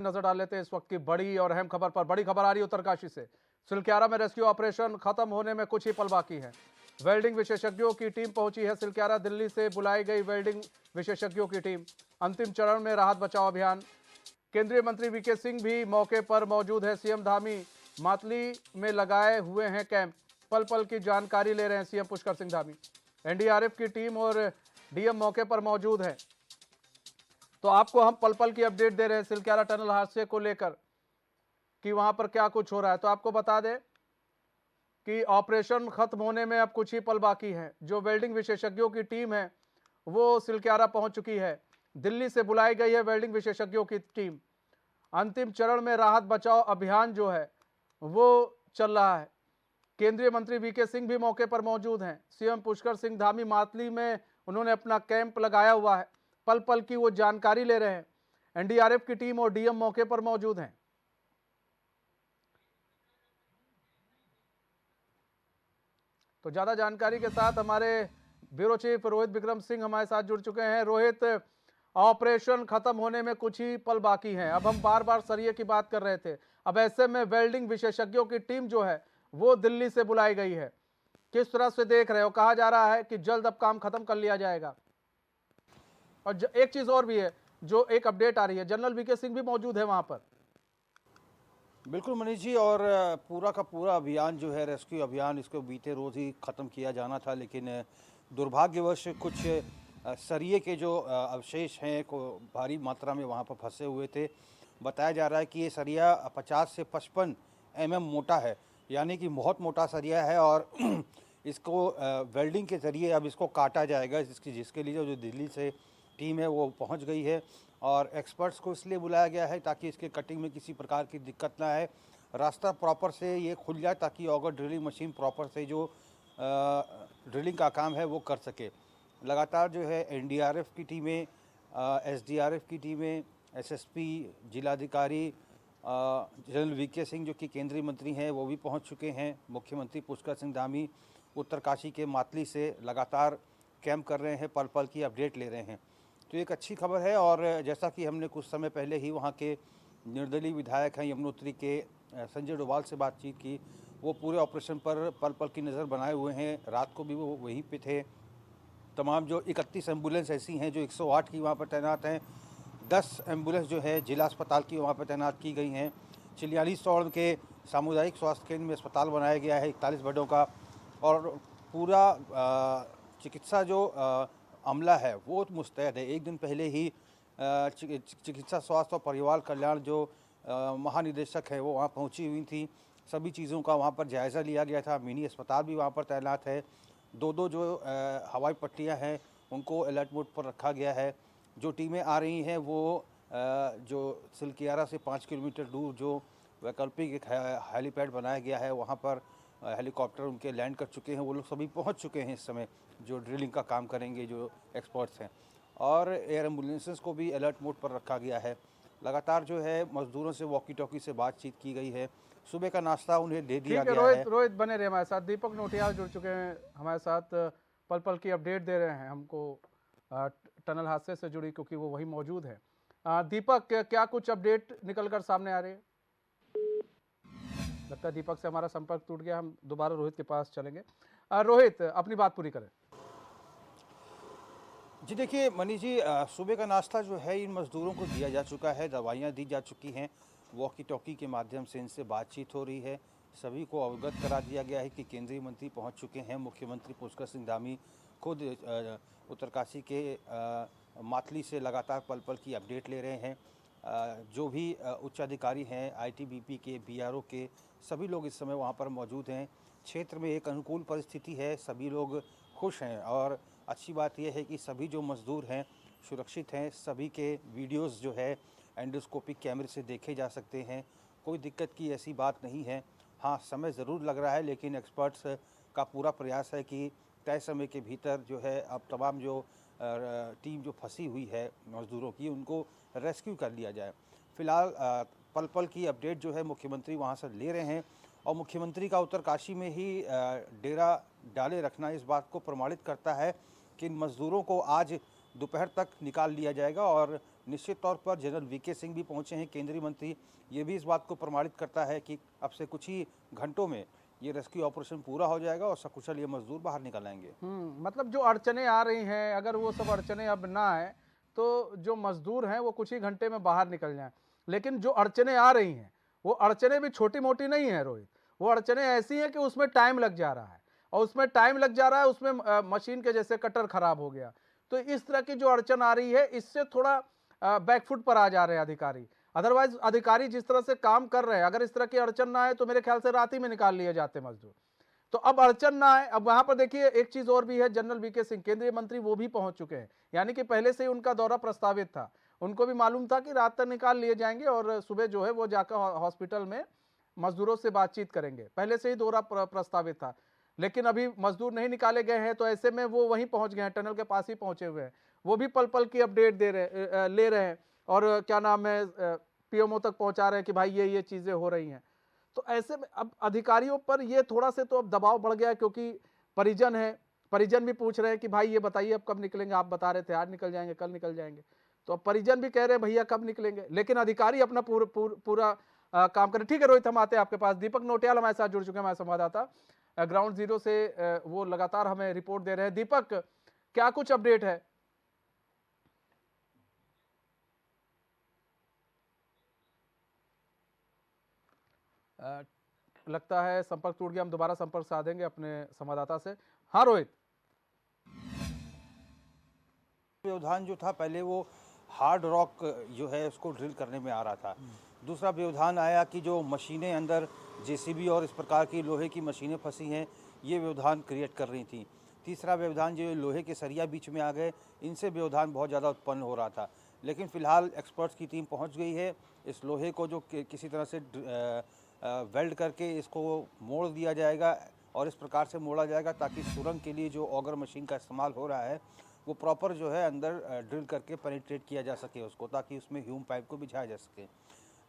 नजर डाल लेते हैं इस वक्त की बड़ी और अहम खबर पर। बड़ी खबर आ रही है उत्तरकाशी से। सिलक्यारा में रेस्क्यू ऑपरेशन खत्म होने में कुछ ही पल बाकी है। वेल्डिंग विशेषज्ञों की टीम पहुंची है सिलक्यारा। दिल्ली से बुलाई गई वेल्डिंग विशेषज्ञों की टीम। अंतिम चरण में राहत बचाव अभियान। केंद्रीय मंत्री वीके सिंह भी मौके पर मौजूद है। सीएम धामी मातली में लगाए हुए हैं कैंप। पल पल की जानकारी ले रहे हैं सीएम पुष्कर सिंह धामी। एनडीआरएफ की टीम और डीएम मौके पर मौजूद है। तो आपको हम पल पल की अपडेट दे रहे हैं सिलक्यारा टनल हादसे को लेकर कि वहां पर क्या कुछ हो रहा है। तो आपको बता दें कि ऑपरेशन खत्म होने में अब कुछ ही पल बाकी है। जो वेल्डिंग विशेषज्ञों की टीम है वो सिलक्यारा पहुंच चुकी है। दिल्ली से बुलाई गई है वेल्डिंग विशेषज्ञों की टीम। अंतिम चरण में राहत बचाव अभियान जो है वो चल रहा है। केंद्रीय मंत्री वीके सिंह भी मौके पर मौजूद हैं। सीएम पुष्कर सिंह धामी मातली में उन्होंने अपना कैंप लगाया हुआ है। पल पल की वो जानकारी ले रहे हैं। एनडीआरएफ की टीम और डीएम मौके पर मौजूद हैं। तो ज्यादा जानकारी के साथ हमारे ब्यूरो चीफ रोहित विक्रम सिंह हमारे साथ जुड़ चुके हैं। रोहित, ऑपरेशन खत्म होने में कुछ ही पल बाकी हैं। अब हम बार बार सरिये की बात कर रहे थे। अब ऐसे में वेल्डिंग विशेषज्ञों की टीम जो है वो दिल्ली से बुलाई गई है। किस तरह से देख रहे हो? कहा जा रहा है कि जल्द अब काम खत्म कर लिया जाएगा। और एक चीज और भी है, जो एक अपडेट आ रही है, जनरल वीके सिंह भी मौजूद है वहां पर। बिल्कुल मनीष जी, और पूरा का पूरा अभियान जो है रेस्क्यू अभियान, इसको बीते रोज़ ही ख़त्म किया जाना था, लेकिन दुर्भाग्यवश कुछ सरिये के जो अवशेष हैं को भारी मात्रा में वहाँ पर फंसे हुए थे। बताया जा रहा है कि ये सरिया 50 से 55 mm मोटा है, यानी कि बहुत मोटा सरिया है, और इसको वेल्डिंग के ज़रिए अब इसको काटा जाएगा, जिसके लिए जो दिल्ली से टीम है वो पहुंच गई है। और एक्सपर्ट्स को इसलिए बुलाया गया है ताकि इसके कटिंग में किसी प्रकार की दिक्कत ना आए, रास्ता प्रॉपर से ये खुल जाए, ताकि ऑगर ड्रिलिंग मशीन प्रॉपर से जो ड्रिलिंग का काम है वो कर सके। लगातार जो है एनडीआरएफ की टीमें, एसडीआरएफ की टीमें, एसएसपी, जिलाधिकारी, जनरल वीके सिंह जो कि केंद्रीय मंत्री हैं वो भी पहुंच चुके हैं। मुख्यमंत्री पुष्कर सिंह धामी उत्तरकाशी के मातली से लगातार कैंप कर रहे हैं, पल पल की अपडेट ले रहे हैं। तो एक अच्छी खबर है। और जैसा कि हमने कुछ समय पहले ही वहाँ के निर्दलीय विधायक हैं यमुनोत्री के संजय डोभाल से बातचीत की, वो पूरे ऑपरेशन पर पल पल की नज़र बनाए हुए हैं। रात को भी वो वहीं पे थे। तमाम जो 31 एम्बुलेंस ऐसी हैं जो 108 की वहाँ पर तैनात हैं, 10 एम्बुलेंस जो है जिला अस्पताल की वहाँ पर तैनात की गई हैं। चिलियालीसौड़ के सामुदायिक स्वास्थ्य केंद्र में अस्पताल बनाया गया है 41 बेडों का, और पूरा चिकित्सा जो अमला है वो मुस्तैद है। एक दिन पहले ही चिकित्सा स्वास्थ्य और परिवार कल्याण जो महानिदेशक है वो वहाँ पहुँची हुई थी। सभी चीज़ों का वहाँ पर जायज़ा लिया गया था। मिनी अस्पताल भी वहाँ पर तैनात है। दो जो हवाई पट्टियाँ हैं उनको अलर्ट मोड पर रखा गया है। जो टीमें आ रही हैं वो जो सिलक्यारा से 5 किलोमीटर दूर जो वैकल्पिक एक हेलीपैड बनाया गया है वहाँ पर हेलीकॉप्टर उनके लैंड कर चुके हैं। वो लोग सभी पहुँच चुके हैं इस समय, जो ड्रिलिंग का काम करेंगे जो एक्सपर्ट्स हैं। और एयर एम्बुलेंसेस को भी अलर्ट मोड पर रखा गया है। लगातार जो है मजदूरों से वॉकी टॉकी से बातचीत की गई है। सुबह का नाश्ता उन्हें दे दिया ठीक है गया रोहित, है। रोहित बने रहे हमारे साथ। दीपक नोटियाल जुड़ चुके हैं हमारे साथ, पल पल की अपडेट दे रहे हैं हमको टनल हादसे से जुड़ी, क्योंकि वो वही मौजूद है। दीपक, क्या कुछ अपडेट निकल कर सामने आ रही है? लगता है दीपक से हमारा संपर्क टूट गया। हम दोबारा रोहित के पास चलेंगे। रोहित, अपनी बात पूरी करें। जी देखिए मनीष जी, सुबह का नाश्ता जो है इन मज़दूरों को दिया जा चुका है, दवाइयाँ दी जा चुकी हैं, वॉकी टॉकी के माध्यम से इनसे बातचीत हो रही है। सभी को अवगत करा दिया गया है कि केंद्रीय मंत्री पहुंच चुके हैं। मुख्यमंत्री पुष्कर सिंह धामी खुद उत्तरकाशी के मातली से लगातार पल पल की अपडेट ले रहे हैं। जो भी उच्च अधिकारी हैं आईटीबीपी के, बीआरओ के, सभी लोग इस समय वहाँ पर मौजूद हैं। क्षेत्र में एक अनुकूल परिस्थिति है, सभी लोग खुश हैं, और अच्छी बात यह है कि सभी जो मज़दूर हैं सुरक्षित हैं। सभी के वीडियोस जो है एंडोस्कोपिक कैमरे से देखे जा सकते हैं। कोई दिक्कत की ऐसी बात नहीं है। हाँ, समय ज़रूर लग रहा है, लेकिन एक्सपर्ट्स का पूरा प्रयास है कि तय समय के भीतर जो है अब तमाम जो टीम जो फंसी हुई है मज़दूरों की, उनको रेस्क्यू कर लिया जाए। फ़िलहाल पल पल की अपडेट जो है मुख्यमंत्री वहाँ से ले रहे हैं, और मुख्यमंत्री का उत्तरकाशी में ही डेरा डाले रखना इस बात को प्रमाणित करता है कि इन मज़दूरों को आज दोपहर तक निकाल लिया जाएगा, और निश्चित तौर पर जनरल वीके सिंह भी पहुंचे हैं, केंद्रीय मंत्री। ये भी इस बात को प्रमाणित करता है कि अब से कुछ ही घंटों में ये रेस्क्यू ऑपरेशन पूरा हो जाएगा और सकुशल ये मजदूर बाहर निकल आएंगे। मतलब जो अड़चने आ रही हैं, अगर वो सब अड़चने अब ना आए तो जो मजदूर हैं वो कुछ ही घंटे में बाहर निकल जाएं। लेकिन जो अड़चने आ रही हैं वो अड़चने भी छोटी मोटी नहीं है रोहित, वो अड़चने ऐसी हैं कि उसमें टाइम लग जा रहा है, और उसमें टाइम लग जा रहा है, उसमें मशीन के जैसे कटर खराब हो गया। तो इस तरह की जो अड़चन आ रही है इससे थोड़ा बैकफुट पर आ जा रहे हैं अधिकारी। अदरवाइज अधिकारी जिस तरह से काम कर रहे हैं, अगर इस तरह की अड़चन ना आए तो मेरे ख्याल से रात ही में निकाल लिए जाते मजदूर। तो अब अड़चन ना आए। अब वहां पर देखिए एक चीज और भी है, जनरल वीके सिंह केंद्रीय मंत्री वो भी पहुंच चुके हैं, यानी कि पहले से ही उनका दौरा प्रस्तावित था। उनको भी मालूम था कि रात तक निकाल लिए जाएंगे और सुबह जो है वो जाकर हॉस्पिटल में मजदूरों से बातचीत करेंगे। पहले से ही दौरा प्रस्तावित था, लेकिन अभी मजदूर नहीं निकाले गए हैं, तो ऐसे में वो वहीं पहुंच गए हैं, टनल के पास ही पहुंचे हुए हैं। वो भी पल पल की अपडेट ले रहे हैं, और क्या नाम है, पीएमओ तक पहुंचा रहे हैं कि भाई ये चीजें हो रही हैं। तो ऐसे में अब अधिकारियों पर ये थोड़ा से तो अब दबाव बढ़ गया, क्योंकि परिजन है, परिजन भी पूछ रहे हैं कि भाई ये बताइए अब कब निकलेंगे, आप बता रहे थे आज निकल जाएंगे, कल निकल जाएंगे। तो अब परिजन भी कह रहे हैं भैया कब निकलेंगे, लेकिन अधिकारी अपना पूरा काम करें। ठीक है रोहित, हम आते हैं आपके पास। दीपक नोटियाल हमारे साथ जुड़ चुके हैं, हमारे संवाददाता ग्राउंड जीरो से, वो लगातार हमें रिपोर्ट दे रहे हैं। दीपक, क्या कुछ अपडेट है? लगता है संपर्क टूट गया, हम दोबारा संपर्क साधेंगे अपने संवाददाता से। हाँ रोहित। व्यवधान जो था पहले वो हार्ड रॉक जो है उसको ड्रिल करने में आ रहा था। दूसरा व्यवधान आया कि जो मशीनें अंदर जेसीबी और इस प्रकार की लोहे की मशीनें फंसी हैं, ये व्यवधान क्रिएट कर रही थी। तीसरा व्यवधान जो लोहे के सरिया बीच में आ गए, इनसे व्यवधान बहुत ज़्यादा उत्पन्न हो रहा था। लेकिन फ़िलहाल एक्सपर्ट्स की टीम पहुंच गई है। इस लोहे को जो किसी तरह से वेल्ड करके इसको मोड़ दिया जाएगा, और इस प्रकार से मोड़ा जाएगा ताकि सुरंग के लिए जो ऑगर मशीन का इस्तेमाल हो रहा है वो प्रॉपर जो है अंदर ड्रिल करके पेनिट्रेट किया जा सके उसको, ताकि उसमें ह्यूम पाइप को बिछाया जा सके।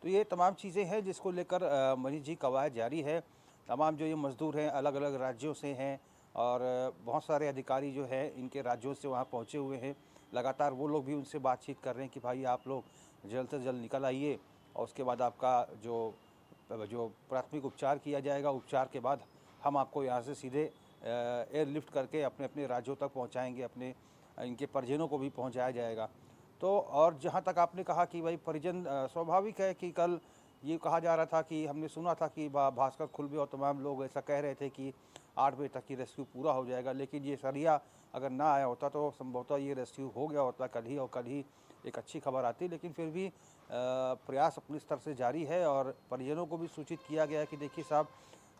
तो ये तमाम चीज़ें हैं जिसको लेकर मनीष जी कवायद जारी है। तमाम जो ये मज़दूर हैं अलग अलग राज्यों से हैं, और बहुत सारे अधिकारी जो है इनके राज्यों से वहाँ पहुँचे हुए हैं। लगातार वो लोग भी उनसे बातचीत कर रहे हैं कि भाई आप लोग जल्द से जल्द निकल आइए, और उसके बाद आपका जो प्राथमिक उपचार किया जाएगा, उपचार के बाद हम आपको यहाँ से सीधे एयरलिफ्ट करके अपने अपने राज्यों तक पहुँचाएँगे, अपने इनके परिजनों को भी पहुंचाया जाएगा। तो और जहां तक आपने कहा कि भाई परिजन, स्वाभाविक है कि कल ये कहा जा रहा था कि हमने सुना था कि भास्कर खुलबे और तमाम लोग ऐसा कह रहे थे कि 8 बजे तक ये रेस्क्यू पूरा हो जाएगा, लेकिन ये सरिया अगर ना आया होता तो संभवतः ये रेस्क्यू हो गया होता कल ही, और कल ही एक अच्छी खबर आती। लेकिन फिर भी प्रयास अपने स्तर से जारी है, और परिजनों को भी सूचित किया गया कि देखिए साहब,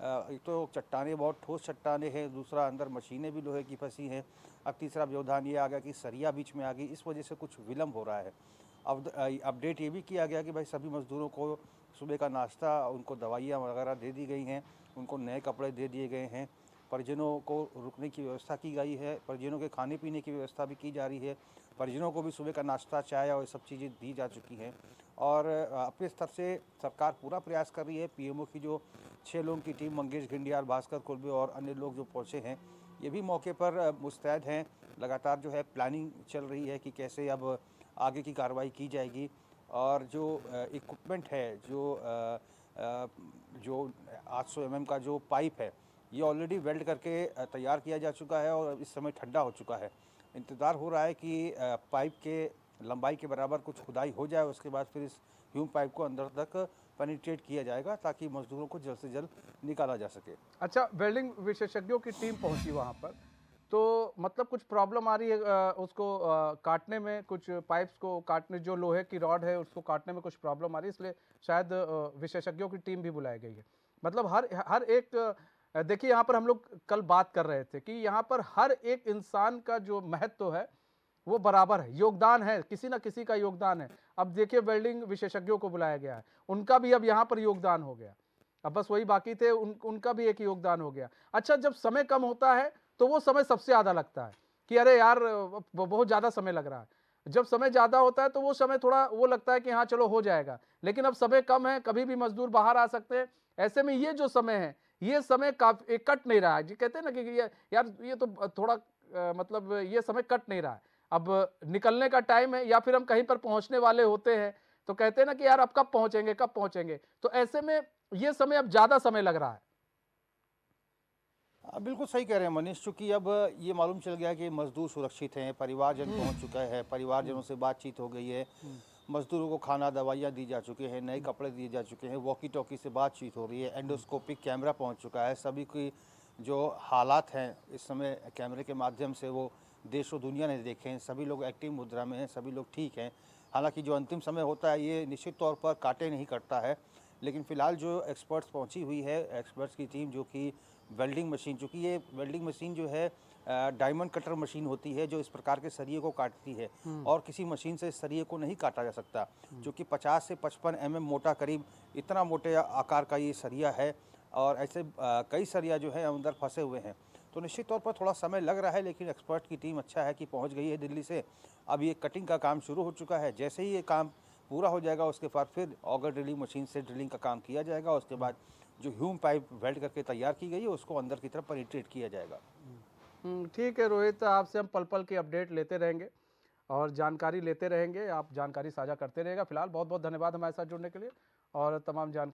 एक तो चट्टानें बहुत ठोस चट्टानें हैं, दूसरा अंदर मशीनें भी लोहे की फंसी हैं, अब तीसरा व्यवधान ये आ गया कि सरिया बीच में आ गई, इस वजह से कुछ विलम्ब हो रहा है। अब अपडेट ये भी किया गया कि भाई सभी मज़दूरों को सुबह का नाश्ता, उनको दवाइयाँ वगैरह दे दी गई हैं, उनको नए कपड़े दे दिए गए हैं, परिजनों को रुकने की व्यवस्था की गई है, परिजनों के खाने पीने की व्यवस्था भी की जा रही है, परिजनों को भी सुबह का नाश्ता, चाय और ये सब चीज़ें दी जा चुकी हैं। और अपने स्तर से सरकार पूरा प्रयास कर रही है। पीएमओ की जो 6 लोगों की टीम, मंगेश घिंडियाल, भास्कर खुलबे और अन्य लोग जो पहुँचे हैं, ये भी मौके पर मुस्तैद हैं। लगातार जो है प्लानिंग चल रही है कि कैसे अब आगे की कार्रवाई की जाएगी, और जो इक्विपमेंट है, जो 800 mm का जो पाइप है, ये ऑलरेडी वेल्ड करके तैयार किया जा चुका है और इस समय ठंडा हो चुका है। इंतज़ार हो रहा है कि पाइप के लंबाई के बराबर कुछ खुदाई हो जाए, उसके बाद फिर इस ह्यूम पाइप को अंदर तक पेनिट्रेट किया जाएगा ताकि मजदूरों को जल्द से जल्द निकाला जा सके। अच्छा, वेल्डिंग विशेषज्ञों की टीम पहुंची वहां पर, तो मतलब कुछ प्रॉब्लम आ रही है उसको काटने में, कुछ पाइप्स को काटने, जो लोहे की रॉड है उसको काटने में कुछ प्रॉब्लम आ रही है, इसलिए शायद विशेषज्ञों की टीम भी बुलाई गई है। मतलब हर हर एक देखिए यहाँ पर हम लोग कल बात कर रहे थे कि यहाँ पर हर एक इंसान का जो महत्व है वो बराबर है, योगदान है, किसी ना किसी का योगदान है। अब देखिए वेल्डिंग विशेषज्ञों को बुलाया गया है, उनका भी अब यहाँ पर योगदान हो गया। अब बस वही बाकी थे, उनका भी एक योगदान हो गया। अच्छा, जब समय कम होता है तो वो समय सबसे ज्यादा लगता है कि अरे यार बहुत ज्यादा समय लग रहा है। जब समय ज्यादा होता है तो वो समय थोड़ा वो लगता है कि हाँ चलो हो जाएगा। लेकिन अब समय कम है, कभी भी मजदूर बाहर आ सकते हैं। ऐसे में ये जो समय है, ये समय काफी कट नहीं रहा है जी, कहते हैं ना कि ये यार ये तो थोड़ा मतलब ये समय कट नहीं रहा है। अब निकलने का टाइम है या फिर हम कहीं पर पहुंचने वाले होते हैं तो कहते हैं ना कि यार अब कब पहुंचेंगे कब पहुंचेंगे, तो ऐसे में ये समय अब ज्यादा समय लग रहा है। बिल्कुल सही कह रहे हैं मनीष, चूँकि अब ये मालूम चल गया कि मज़दूर सुरक्षित हैं, परिवारजन पहुँच चुका है, परिवारजनों से बातचीत हो गई है, मज़दूरों को खाना दवाइयाँ दी जा चुकी हैं, नए कपड़े दिए जा चुके हैं, वॉकी टॉकी से बातचीत हो रही है, एंडोस्कोपिक कैमरा पहुँच चुका है, सभी की जो हालात हैं इस समय कैमरे के माध्यम से वो देश और दुनिया ने देखे हैं, सभी लोग एक्टिव मुद्रा में हैं, सभी लोग ठीक हैं। हालांकि जो अंतिम समय होता है ये निश्चित तौर पर काटे नहीं करता है, लेकिन फ़िलहाल जो एक्सपर्ट्स पहुंची हुई है, एक्सपर्ट्स की टीम जो कि वेल्डिंग मशीन, चूँकि ये वेल्डिंग मशीन जो है डायमंड कटर मशीन होती है जो इस प्रकार के सरिये को काटती है और किसी मशीन से इस सरिये को नहीं काटा जा सकता, क्योंकि 50 से 55 mm मोटा, करीब इतना मोटे आकार का ये सरिया है और ऐसे कई सरिया जो है अंदर फंसे हुए हैं। तो निश्चित तौर पर थोड़ा समय लग रहा है, लेकिन एक्सपर्ट की टीम अच्छा है कि पहुंच गई है दिल्ली से। अब ये कटिंग का काम शुरू हो चुका है, जैसे ही ये काम पूरा हो जाएगा उसके बाद फिर ऑगर ड्रिलिंग मशीन से ड्रिलिंग का काम किया जाएगा। उसके बाद जो ह्यूम पाइप वेल्ड करके तैयार की गई है उसको अंदर की तरफ पेनिट्रेट किया जाएगा। ठीक है रोहित, आपसे हम पल पल की अपडेट लेते रहेंगे और जानकारी लेते रहेंगे, आप जानकारी साझा करते रहेगा। फिलहाल बहुत बहुत धन्यवाद हमारे साथ जुड़ने के लिए और तमाम जान